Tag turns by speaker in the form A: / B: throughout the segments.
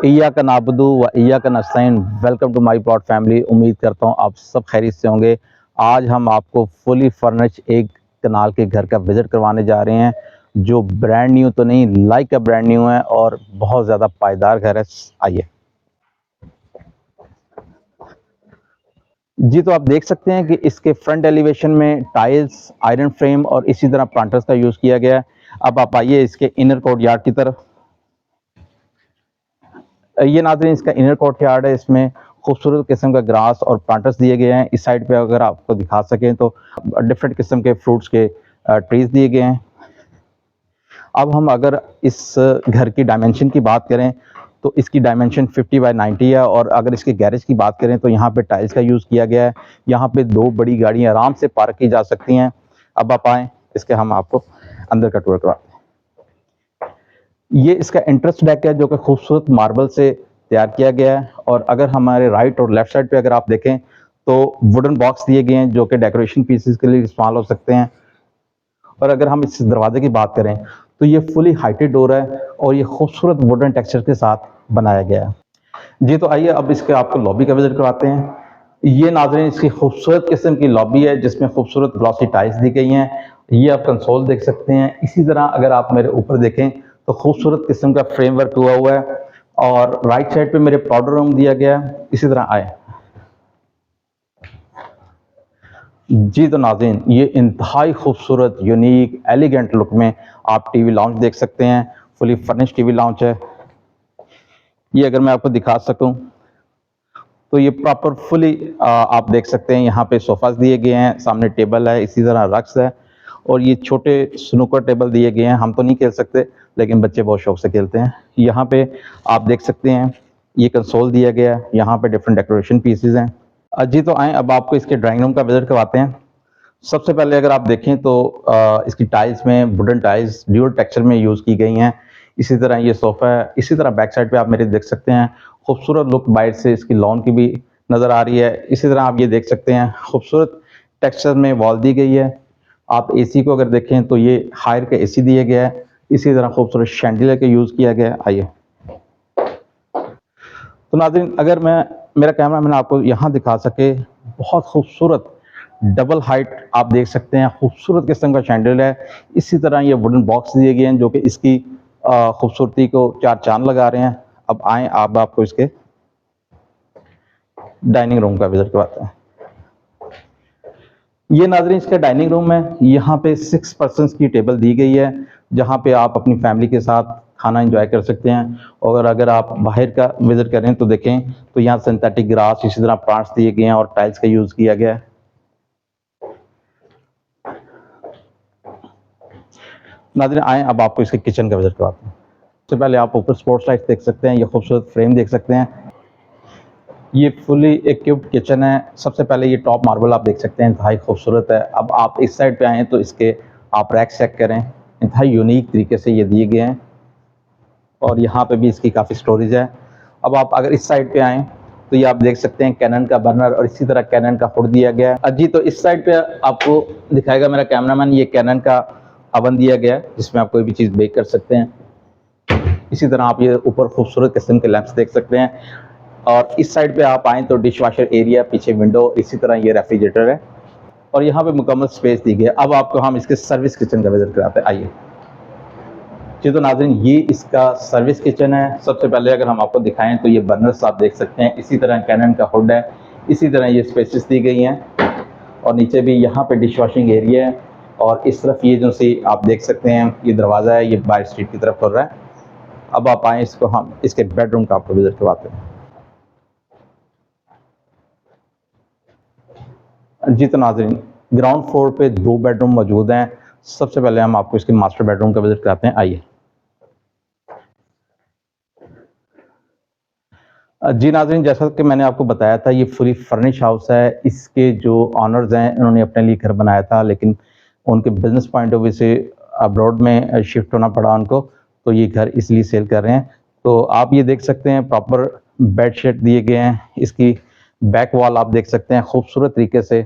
A: इय्याका नाबुदु व इय्याका नस्तईन। Welcome to my plot family. उम्मीद करता हूँ आप सब खैरियत से होंगे। आज हम आपको फुली फर्निश एक कनाल के घर का विजिट करवाने जा रहे हैं, जो ब्रांड न्यू तो नहीं, लाइक अ ब्रांड न्यू है और बहुत ज़्यादा पायदार घर है। आइए जी। तो आप देख सकते हैं कि इसके फ्रंट एलिवेशन में टाइल्स, आयरन फ्रेम और इसी तरह प्लांटर्स का यूज़ किया गया है। अब आप आइए इसके इनर कोर्ट यार्ड की तरफ। ये नाज़रीन इसका इनर कोर्ट यार्ड है। इसमें खूबसूरत किस्म का ग्रास और प्लांटर्स दिए गए हैं। इस साइड पे अगर आपको दिखा सकें तो डिफरेंट किस्म के फ्रूट्स के ट्रीज दिए गए हैं। अब हम अगर इस घर की डायमेंशन की बात करें तो इसकी डायमेंशन 50x90 है। और अगर इसके गैरेज की बात करें तो यहाँ पे टाइल्स का यूज़ किया गया है। यहाँ पे 2 बड़ी गाड़ियाँ आराम से पार्क की जा सकती हैं। अब आप आएँ, इसके हम आपको अंदर का टूर करवाते हैं। ये इसका एंट्रेंस डेक है, जो कि खूबसूरत मार्बल से तैयार किया गया है। और अगर हमारे राइट और लेफ्ट साइड पे अगर आप देखें तो वुडन बॉक्स दिए गए हैं, जो कि डेकोरेशन पीसेस के लिए इस्तेमाल हो सकते हैं। और अगर हम इस दरवाजे की बात करें तो ये फुली हाइटेड डोर है और ये खूबसूरत वुडन टेक्सचर के साथ बनाया गया है। जी, तो आइए अब इसके आपको लॉबी का विजिट करवाते हैं। ये नाज़रीन इसकी खूबसूरत किस्म की लॉबी है, जिसमें खूबसूरत ग्लॉसी टाइल्स दी गई हैं। ये आप कंसोल देख सकते हैं। इसी तरह अगर आप मेरे ऊपर देखें तो खूबसूरत किस्म का फ्रेमवर्क हुआ है। और राइट साइड पे मेरे पाउडर रूम दिया गया है। इसी तरह आए जी। तो नाज़रीन ये इंतहाई खूबसूरत, यूनिक, एलिगेंट लुक में आप टीवी लाउंज देख सकते हैं। फुली फर्निश्ड टीवी लाउंज है। ये अगर मैं आपको दिखा सकूं तो ये प्रॉपर फुली आप देख सकते हैं। यहाँ पे सोफास दिए गए हैं, सामने टेबल है, इसी तरह रक्स है और ये छोटे स्नूकर टेबल दिए गए हैं। हम तो नहीं खेल सकते, लेकिन बच्चे बहुत शौक से खेलते हैं। यहाँ पे आप देख सकते हैं ये कंसोल दिया गया है। यहाँ पे डिफरेंट डेकोरेशन पीसेज हैं। जी, तो आए अब आपको इसके ड्राइंग रूम का विजिट करवाते हैं। सबसे पहले अगर आप देखें तो इसकी टाइल्स में वुडन टाइल्स ड्यूल टेक्सचर में यूज़ की गई हैं। इसी तरह ये सोफ़ा है। इसी तरह बैक साइड पे आप मेरे देख सकते हैं खूबसूरत लुक बाहर से इसकी लॉन की भी नज़र आ रही है। इसी तरह आप ये देख सकते हैं खूबसूरत टेक्सचर में वॉल दी गई है। आप एसी को अगर देखें तो ये हायर का एसी दिया गया है। इसी तरह खूबसूरत शैंडिलियर का यूज़ किया गया है। आइए, तो नाज़रीन अगर मैं मेरा कैमरा मैन आपको यहाँ दिखा सके, बहुत खूबसूरत डबल हाइट आप देख सकते हैं, खूबसूरत किस्म का शैंडल है। इसी तरह ये वुडन बॉक्स दिए गए हैं, जो कि इसकी खूबसूरती को 4 चांद लगा रहे हैं। अब आएँ आप आपको इसके डाइनिंग रूम का विजिट करवाते हैं। ये नाज़रीन इसका डाइनिंग रूम है। यहाँ पे 6 पर्सन्स की टेबल दी गई है, जहाँ पे आप अपनी फैमिली के साथ खाना एंजॉय कर सकते हैं। और अगर आप बाहर का विजिट करें तो देखें तो यहाँ सिंथेटिक ग्रास, इसी तरह प्लांट्स दिए गए हैं और टाइल्स का यूज़ किया गया है। नाज़रीन आएँ अब आपको इसके किचन का विजिट करवाते हैं। सबसे पहले आप ऊपर स्पोर्ट्स लाइट्स देख सकते हैं। ये खूबसूरत फ्रेम देख सकते हैं। ये फुली इक्विप्ड किचन है। सबसे पहले ये टॉप मार्बल आप देख सकते हैं, इंतहाई खूबसूरत है। अब आप इस साइड पे आएँ तो इसके आप रैक चेक करें, इंतहाई यूनिक तरीके से ये दिए गए हैं। और यहाँ पे भी इसकी काफ़ी स्टोरेज है। अब आप अगर इस साइड पे आएँ तो ये आप देख सकते हैं कैनन का बर्नर और इसी तरह कैनन का हुड दिया गया है। जी, तो इस साइड पे आपको दिखाएगा मेरा कैमरामैन, ये कैनन का अवन दिया गया है, जिसमें आप कोई भी चीज़ बेक कर सकते हैं। इसी तरह आप ये ऊपर खूबसूरत किस्म के लैंप्स देख सकते हैं। और इस साइड पे आप आएँ तो डिश वॉशर एरिया, पीछे विंडो, इसी तरह ये रेफ्रिजरेटर है और यहाँ पे मुकम्मल स्पेस दी गई है। अब आपको हम इसके सर्विस किचन का विजिट कराते हैं। आइए जी। तो नाज़रीन ये इसका सर्विस किचन है। सबसे पहले अगर हम आपको दिखाएं तो ये बर्नर्स आप देख सकते हैं। इसी तरह कैनन का हुड है। इसी तरह ये स्पेसेस दी गई हैं और नीचे भी यहाँ पे डिश वॉशिंग एरिया है। और इस तरफ ये जो सी आप देख सकते हैं ये दरवाज़ा है, ये बाहर स्ट्रीट की तरफ खुल रहा है। अब आप आएँ, इसको हम इसके बेडरूम का आपको विजिट करवाते हैं। जी, तो नाज़रीन ग्राउंड फ्लोर पे 2 बेडरूम मौजूद हैं। सबसे पहले हम आपको इसके मास्टर बेडरूम का विजिट कराते हैं। आइए जी नाज़रीन, जैसा कि मैंने आपको बताया था ये फुली फर्निश हाउस है। इसके जो ऑनर्स हैं इन्होंने अपने लिए घर बनाया था, लेकिन उनके बिजनेस पॉइंट ऑफ व्यू से अब्रॉड में शिफ्ट होना पड़ा उनको, तो ये घर इसलिए सेल कर रहे हैं। तो आप ये देख सकते हैं प्रॉपर बेड शीट दिए गए हैं। इसकी बैक वॉल आप देख सकते हैं, खूबसूरत तरीके से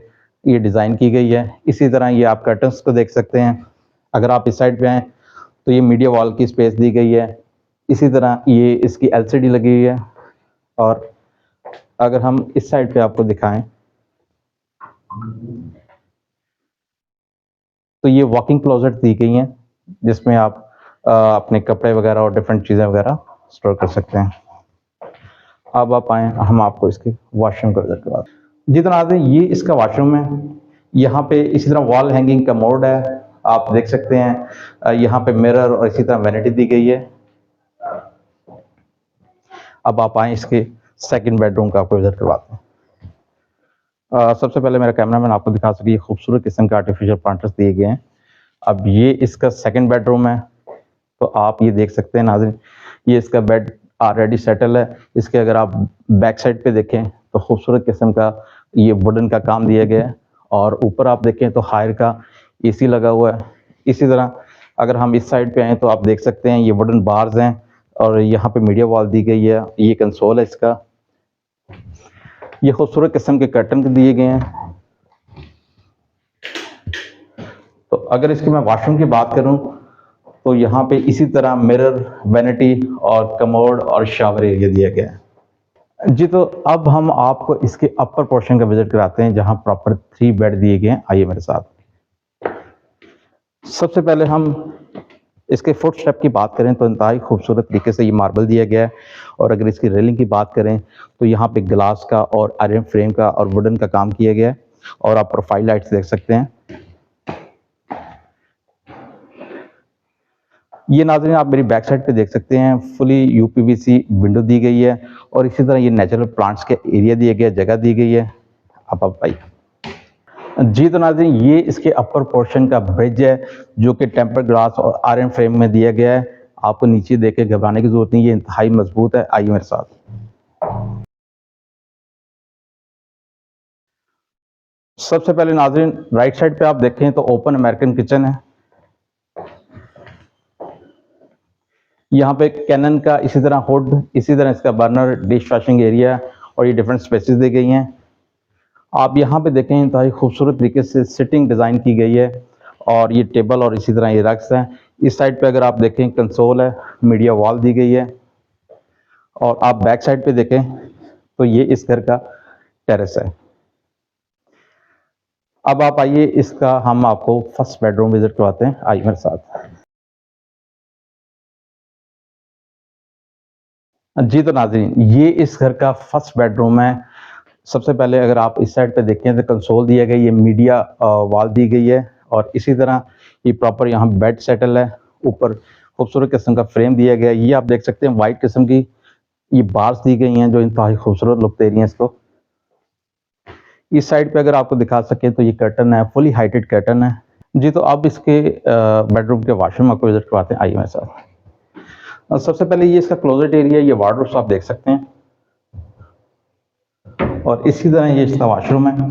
A: ये डिज़ाइन की गई है। इसी तरह ये आप कर्टन्स को देख सकते हैं। अगर आप इस साइड पे आएँ तो ये मीडिया वॉल की स्पेस दी गई है। इसी तरह ये इसकी एलसीडी लगी हुई है। और अगर हम इस साइड पे आपको दिखाएं तो ये वॉकिंग क्लोजेट दी गई है, जिसमें आप अपने कपड़े वगैरह और डिफरेंट चीज़ें वगैरह स्टोर कर सकते हैं। अब आप आए, हम आपको इसके वॉशरूम का विजिट करवाते हैं। जितना आते हैं, ये इसका वॉशरूम है। यहाँ पे इसी तरह वॉल हैंगिंग का मोड है, आप देख सकते हैं। यहाँ पे मिरर और इसी तरह वैनिटी दी गई है। अब आप आए, इसके सेकंड बेडरूम का आपको विजिट करवाते हैं। सबसे पहले मेरा कैमरामैन आपको दिखा सके, खूबसूरत किस्म के आर्टिफिशियल प्लांटर्स दिए गए हैं। अब ये इसका सेकंड बेडरूम है, तो आप ये देख सकते हैं नाज़रीन, ये इसका बेड ऑलरेडी सेटल है। इसके अगर आप बैक साइड पे देखें तो खूबसूरत किस्म का ये वुडन का काम दिया गया है। और ऊपर आप देखें तो हायर का एसी लगा हुआ है। इसी तरह अगर हम इस साइड पे आए तो आप देख सकते हैं ये वुडन बार्स हैं और यहाँ पे मीडिया वॉल दी गई है। ये कंसोल है इसका। ये खूबसूरत किस्म के कर्टन दिए गए हैं। तो अगर इसकी मैं वॉशरूम की बात करूं तो यहाँ पे इसी तरह मिरर, वैनिटी और कमोड और शावर एरिया दिया गया है जी। तो अब हम आपको इसके अपर पोर्शन का विजिट कराते हैं, जहां प्रॉपर 3 बेड दिए गए हैं। आइए मेरे साथ। सबसे पहले हम इसके फुट स्टेप की बात करें तो इंतहाई खूबसूरत तरीके से ये मार्बल दिया गया है। और अगर इसकी रेलिंग की बात करें तो यहाँ पे ग्लास का और आयरन फ्रेम का और वुडन का काम किया गया है। और आप प्रोफाइल लाइट्स देख सकते हैं। ये नाज़रीन आप मेरी बैक साइड पे देख सकते हैं, फुली यूपीवीसी विंडो दी गई है। और इसी तरह ये नेचुरल प्लांट्स के एरिया दिए गए, जगह दी गई है। अब आप आइए जी। तो नाज़रीन ये इसके अपर पोर्शन का ब्रिज है, जो कि टेम्पर ग्लास और आयरन फ्रेम में दिया गया है। आपको नीचे देख के घबराने की जरूरत नहीं, ये इंतहाई मजबूत है। आइए मेरे साथ। सबसे पहले नाज़रीन राइट साइड पे आप देखें तो ओपन अमेरिकन किचन है। यहाँ पे कैनन का इसी तरह हुड, इसी तरह इसका बर्नर, डिश वॉशिंग एरिया और ये डिफरेंट स्पेसेस दी गई हैं। आप यहाँ पे देखें इंतहाई खूबसूरत तरीके से सिटिंग डिज़ाइन की गई है। और ये टेबल और इसी तरह ये रक्स हैं। इस साइड पे अगर आप देखें कंसोल है, मीडिया वॉल दी गई है। और आप बैक साइड पे देखें तो ये इस घर का टेरेस है। अब आप आइए, इसका हम आपको फर्स्ट बेडरूम विजिट करवाते हैं। आइए मेरे साथ जी। तो नाज़रीन ये इस घर का फर्स्ट बेडरूम है। सबसे पहले अगर आप इस साइड पे देखें तो कंसोल दिया गया, ये मीडिया वॉल दी गई है। और इसी तरह ये प्रॉपर यहाँ बेड सेटल है। ऊपर खूबसूरत किस्म का फ्रेम दिया गया है। ये आप देख सकते हैं वाइट किस्म की ये बार्स दी गई हैं, जो इंतहाई खूबसूरत लुक दे रही हैं इसको। इस साइड पे अगर आपको दिखा सके तो ये कर्टन है, फुली हाइटेड कर्टन है जी। तो अब इसके बेडरूम के वॉशरूम आपको विजिट करवाते हैं। आइए मेरे साथ। सबसे पहले ये इसका क्लोजेट एरिया, ये वार्डरोब्स आप देख सकते हैं। और इसी तरह ये इसका वॉशरूम है।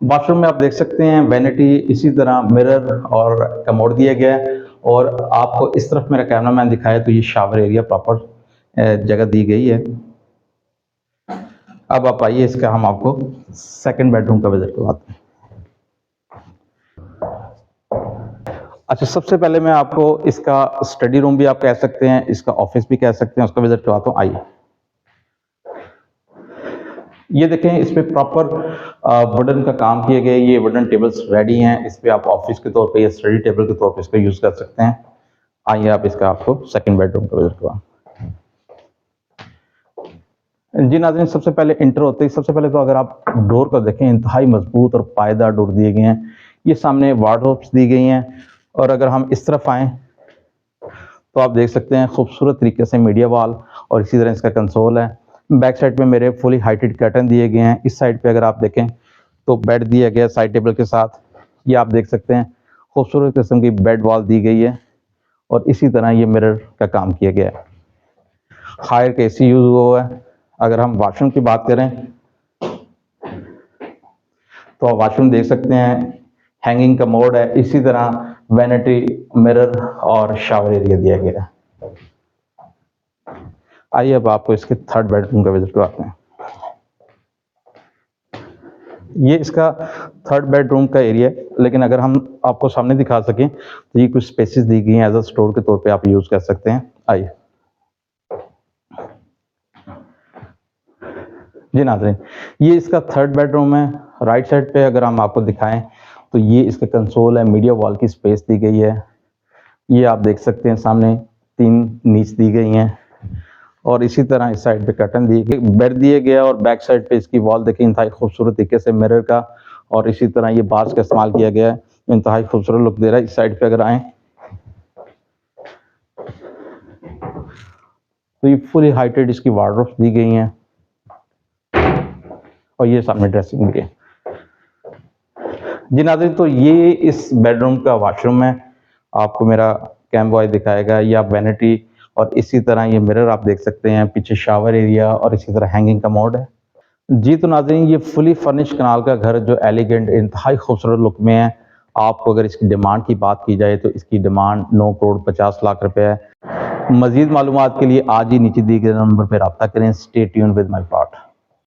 A: वॉशरूम में आप देख सकते हैं वैनिटी, इसी तरह मिरर और कमोड दिया गया है। और आपको इस तरफ मेरा कैमरामैन दिखाया तो ये शावर एरिया प्रॉपर जगह दी गई है। अब आप आइए, इसका हम आपको सेकंड बेडरूम का विजिट करवाते हैं। अच्छा, सबसे पहले मैं आपको इसका स्टडी रूम भी आप कह सकते हैं, इसका ऑफिस भी कह सकते हैं, उसका विजिट करवाता हूँ। आइए। ये देखें, इस पे प्रॉपर वुडन का काम किए गए। ये वुडन टेबल्स रेडी हैं। इस पे आप ऑफिस के तौर पे या स्टडी टेबल के तौर पे इसको यूज कर सकते हैं। आइए आप इसका आपको सेकंड बेडरूम का विजिट करवाएं जी। नाज़रीन सबसे पहले इंटर होते ही सबसे पहले तो अगर आप डोर को देखें, इंतहाई मजबूत और पायदार डोर दिए गए हैं। ये सामने वार्डरोब्स दी गई हैं। और अगर हम इस तरफ आएँ तो आप देख सकते हैं खूबसूरत तरीके से मीडिया वॉल और इसी तरह इसका कंसोल है। बैक साइड पे मेरे फुली हाइटेड कर्टन दिए गए हैं। इस साइड पे अगर आप देखें तो बेड दिया गया साइड टेबल के साथ। ये आप देख सकते हैं खूबसूरत किस्म की बेड वॉल दी गई है। और इसी तरह ये मिरर का काम किया गया है। हायर का एसी यूज हुआ है। अगर हम वॉशरूम की बात करें तो आप वॉशरूम देख सकते हैं, हैंगिंग का मोड है। इसी तरह वैनिटी, मिरर और शावर एरिया दिया गया है। आइए अब आपको इसके थर्ड बेडरूम का विजिट करवाते हैं। ये इसका थर्ड बेडरूम का एरिया है, लेकिन अगर हम आपको सामने दिखा सकें तो ये कुछ स्पेसेस दी गई हैं एज अ स्टोर के तौर पे आप यूज कर सकते हैं। आइए जी नाज़रीन, ये इसका थर्ड बेडरूम है। राइट साइड पे अगर हम आपको दिखाएं तो ये इसका कंसोल है, मीडिया वॉल की स्पेस दी गई है। ये आप देख सकते हैं सामने 3 नीच दी गई हैं और इसी तरह इस साइड पे कर्टन दिए गए, बेड दिए गया और बैक साइड पे इसकी वॉल देखिए इंतहाई खूबसूरत तरीके से मिरर का और इसी तरह ये बार्स का इस्तेमाल किया गया है, इंतहाई खूबसूरत लुक दे रहा है। इस साइड पे अगर आए तो ये फुली हाइटेड इसकी वार्डरोब्स दी गई हैं और ये सामने ड्रेसिंग भी है जी नाज़रीन। तो ये इस बेडरूम का वॉशरूम है, आपको मेरा कैम बॉय दिखाएगा। ये आप वैनिटी और इसी तरह ये मिरर आप देख सकते हैं, पीछे शावर एरिया और इसी तरह हैंगिंग कमोड है जी। तो नाज़रीन ये फुली फर्निश कनाल का घर जो एलिगेंट इंतहाई खूबसूरत लुक में है। आपको अगर इसकी डिमांड की बात की जाए तो इसकी डिमांड 9 करोड़ 50 लाख रुपए है। मज़ीद मालूमात के लिए आज ही नीचे दिए गए नंबर पर रब्ता करें। Stay tuned with my part.